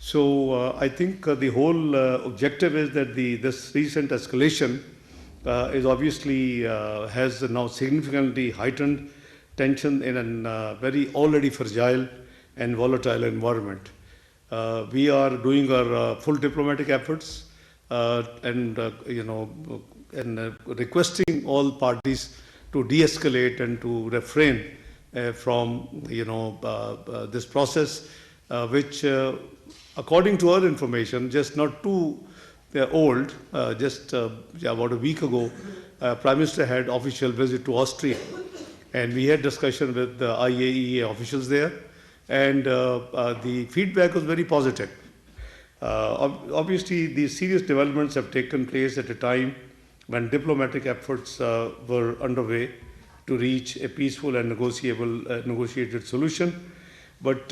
I think the whole objective is that this recent escalation is obviously has now significantly heightened tension in a very already fragile and volatile environment. We are doing our full diplomatic efforts and requesting all parties to de-escalate and to refrain from this process, which according to our information, just not too old, just about a week ago, Prime Minister had official visit to Austria, and we had discussion with the IAEA officials there, and the feedback was very positive. Obviously, these serious developments have taken place at a time when diplomatic efforts were underway to reach a peaceful and negotiated solution. But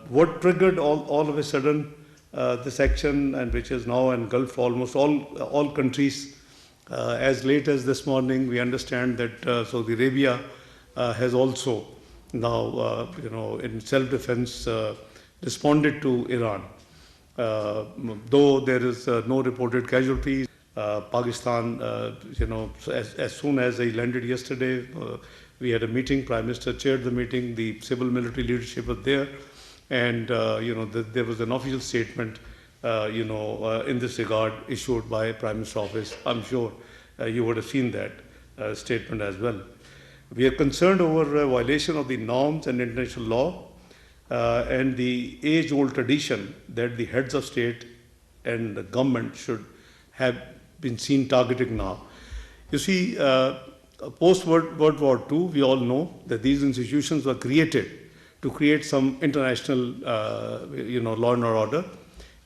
what triggered all of a sudden this action, and which is now engulfed almost all countries. As late as this morning, we understand that Saudi Arabia has also now, in self-defense, responded to Iran. Though there is no reported casualties, Pakistan, as soon as they landed yesterday, we had a meeting. Prime Minister chaired the meeting. The civil military leadership was there, and there was an official statement, in this regard issued by Prime Minister's office. I'm sure you would have seen that statement as well. We are concerned over a violation of the norms and international law and the age-old tradition that the heads of state and the government should have been seen targeting now. You see, post-World War II, we all know that these institutions were created to create some international, law and order,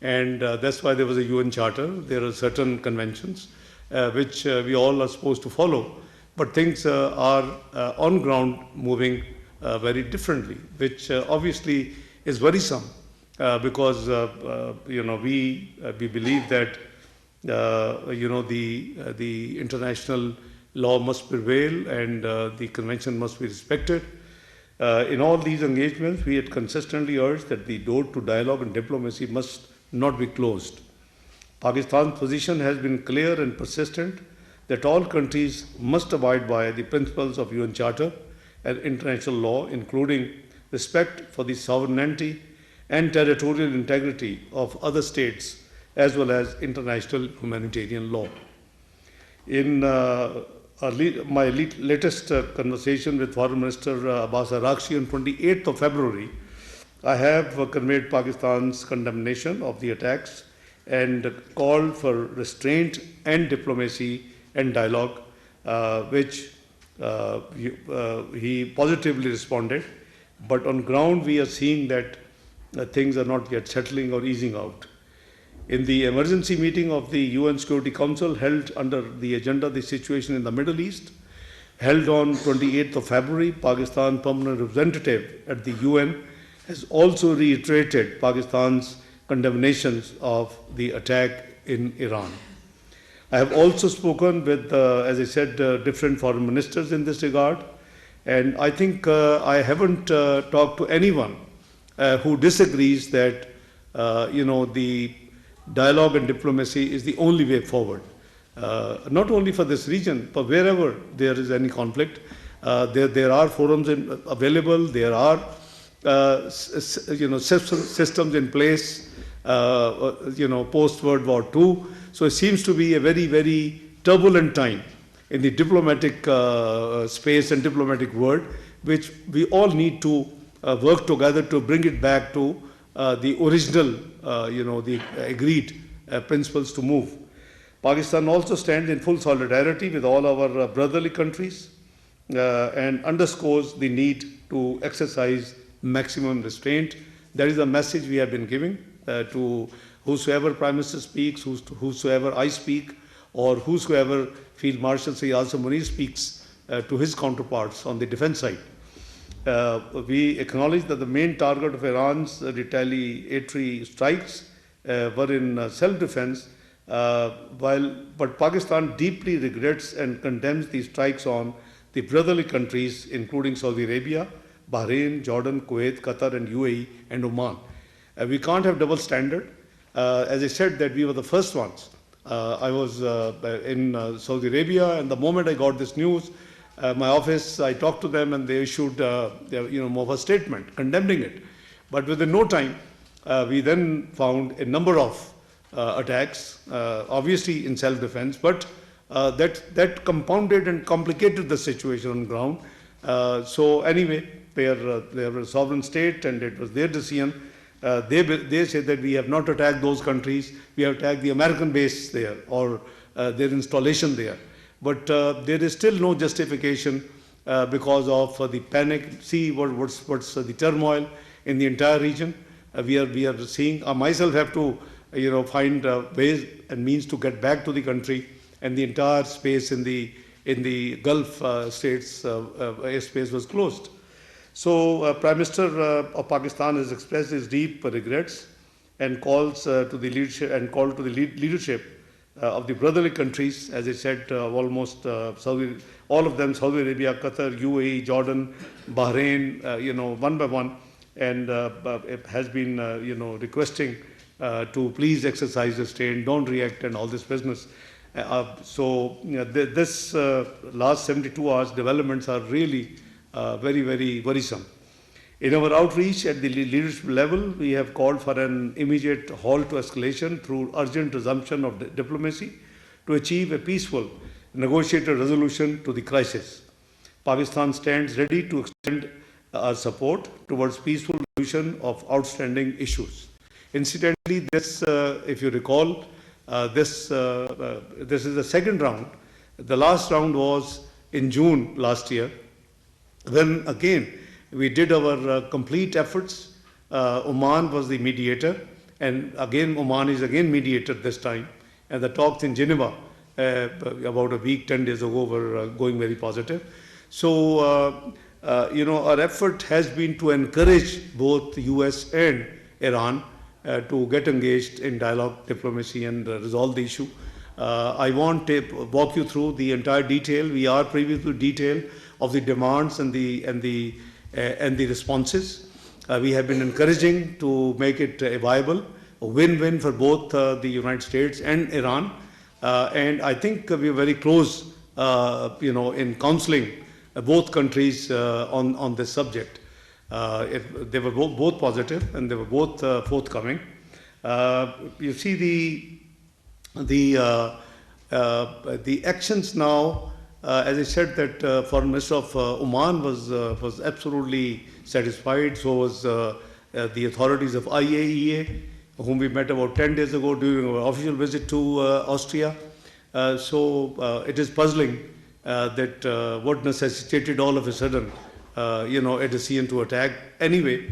and that's why there was a UN Charter. There are certain conventions which we all are supposed to follow, but things are on ground moving very differently, which obviously is worrisome because we believe that the international law must prevail and the convention must be respected. In all these engagements, we had consistently urged that the door to dialogue and diplomacy must not be closed. Pakistan's position has been clear and persistent that all countries must abide by the principles of UN Charter and international law, including respect for the sovereignty and territorial integrity of other states, as well as international humanitarian law. In my latest conversation with Foreign Minister Abbas Araghchi on 28th of February, I have conveyed Pakistan's condemnation of the attacks and called for restraint and diplomacy and dialogue, which he positively responded. But on ground, we are seeing that things are not yet settling or easing out. In the emergency meeting of the UN Security Council held under the agenda the situation in the Middle East, held on 28th of February, Pakistan permanent representative at the UN has also reiterated Pakistan's condemnations of the attack in Iran. I have also spoken with, as I said, different foreign ministers in this regard, and I think I haven't talked to anyone who disagrees that the dialogue and diplomacy is the only way forward. Not only for this region, but wherever there is any conflict, there are forums available. There are systems in place. Post World War II. So it seems to be a very, very turbulent time in the diplomatic space and diplomatic world, which we all need to work together to bring it back to the original, the agreed principles to move. Pakistan also stands in full solidarity with all our brotherly countries and underscores the need to exercise maximum restraint. That is the message we have been giving to whosoever Prime Minister speaks, whosoever I speak, or whosoever Field Marshal Sayyid Asim Munir speaks to his counterparts on the defense side. We acknowledge that the main target of Iran's retaliatory strikes were in self-defense, but Pakistan deeply regrets and condemns these strikes on the brotherly countries, including Saudi Arabia, Bahrain, Jordan, Kuwait, Qatar, and UAE, and Oman. We can't have double standard. As I said, that we were the first ones. I was in Saudi Arabia, and the moment I got this news, my office, I talked to them, and they issued more of a statement condemning it. But within no time, we then found a number of attacks, obviously in self-defense, but that compounded and complicated the situation on the ground. So anyway, they are a sovereign state, and it was their decision. They said that we have not attacked those countries, we have attacked the American base there, or their installation there. But there is still no justification because of the panic. See what's the turmoil in the entire region. We are seeing. I myself have to find ways and means to get back to the country, and the entire space in the Gulf states airspace was closed. So Prime Minister of Pakistan has expressed his deep regrets and calls to the leadership of the brotherly countries, as I said, almost all of them, Saudi Arabia, Qatar, UAE, Jordan, Bahrain, one by one, and it has been requesting to please exercise restraint, don't react, and all this business. This last 72 hours developments are really very, very worrisome. In our outreach at the leadership level, we have called for an immediate halt to escalation through urgent resumption of diplomacy to achieve a peaceful, negotiated resolution to the crisis. Pakistan stands ready to extend our support towards peaceful resolution of outstanding issues. Incidentally, this, if you recall, this is the second round. The last round was in June last year, when again we did our complete efforts. Oman was the mediator, and again Oman is again mediator this time. And the talks in Geneva about a week, 10 days ago were going very positive. So our effort has been to encourage both the US and Iran to get engaged in dialogue, diplomacy, and resolve the issue. I won't walk you through the entire detail. We are privy to detail of the demands and the responses. We have been encouraging to make it a viable, a win-win for both the United States and Iran. And I think we are very close, in counseling both countries on this subject. They were both positive, and they were both forthcoming. You see the actions now. As I said, that Foreign Minister of Oman was absolutely satisfied. So was the authorities of IAEA, whom we met about 10 days ago during our official visit to Austria. So it is puzzling that what necessitated all of a sudden, a decision to attack. Anyway,